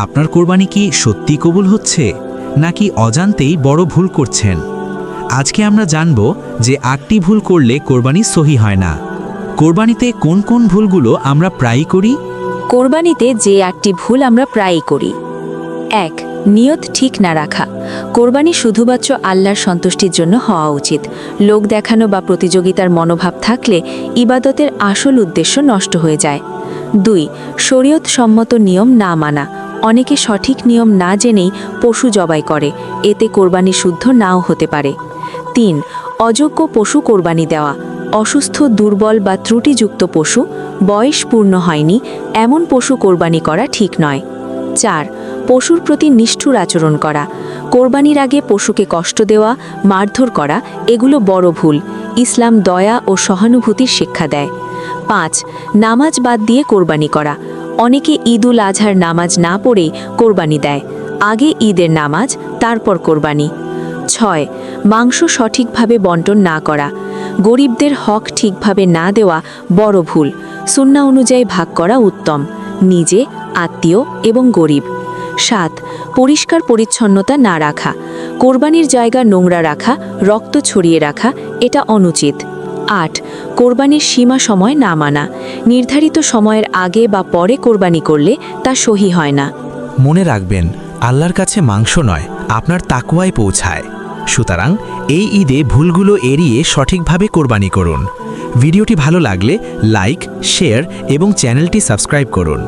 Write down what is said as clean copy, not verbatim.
আপনার কোরবানি কি সত্যি কবুল হচ্ছে নাকি অজান্তেই বড় ভুল করছেন? আজকে আমরা জানব যে 8টি ভুল করলে কোরবানি সহি হয় না। কোরবানিতে কোন কোন ভুলগুলো আমরা প্রায়ই করি? কোরবানিতে যে 8টি ভুল আমরা প্রায়ই করি। 1. নিয়ত ঠিক না রাখা। কোরবানি শুধুমাত্র আল্লাহর সন্তুষ্টির জন্য হওয়া উচিত। লোক দেখানো বা প্রতিযোগিতার মনোভাব থাকলে ইবাদতের আসল উদ্দেশ্য নষ্ট হয়ে যায়। 2. শরীয়ত সম্মত নিয়ম না মানা। অনেকে সঠিক নিয়ম না জেনেই পশু জবাই করে, এতে কোরবানি শুদ্ধ নাও হতে পারে। 3. অযোগ্য পশু কোরবানি দেওয়া। অসুস্থ, দুর্বল বা ত্রুটিযুক্ত পশু, বয়স পূর্ণ হয়নি এমন পশু কোরবানি করা ঠিক নয়। 4. পশুর প্রতি নিষ্ঠুর আচরণ করা। কোরবানির আগে পশুকে কষ্ট দেওয়া, মারধর করা এগুলো বড় ভুল। ইসলাম দয়া ও সহানুভূতির শিক্ষা দেয়। 5. নামাজ বাদ দিয়ে কোরবানি করা। অনেকে ঈদুল আজহার নামাজ না পড়েই কোরবানি দেয়। আগে ঈদের নামাজ, তারপর কোরবানি। 6. মাংস সঠিকভাবে বণ্টন না করা। গরিবদের হক ঠিকভাবে না দেওয়া বড় ভুল। সুন্নাহ অনুযায়ী ভাগ করা উত্তম, নিজে, আত্মীয় এবং গরিব। 7. পরিষ্কার পরিচ্ছন্নতা না রাখা। কোরবানির জায়গা নোংরা রাখা, রক্ত ছড়িয়ে রাখা এটা অনুচিত। 8. কোরবানির সীমা সময় না মানা। নির্ধারিত সময়ের আগে বা পরে কোরবানি করলে তা সহি হয় না। মনে রাখবেন, আল্লাহর কাছে মাংস নয়, আপনার তাকওয়ায় পৌঁছায়। সুতরাং এই ঈদে ভুলগুলো এড়িয়ে সঠিকভাবে কোরবানি করুন। ভিডিওটি ভালো লাগলে লাইক, শেয়ার এবং চ্যানেলটি সাবস্ক্রাইব করুন।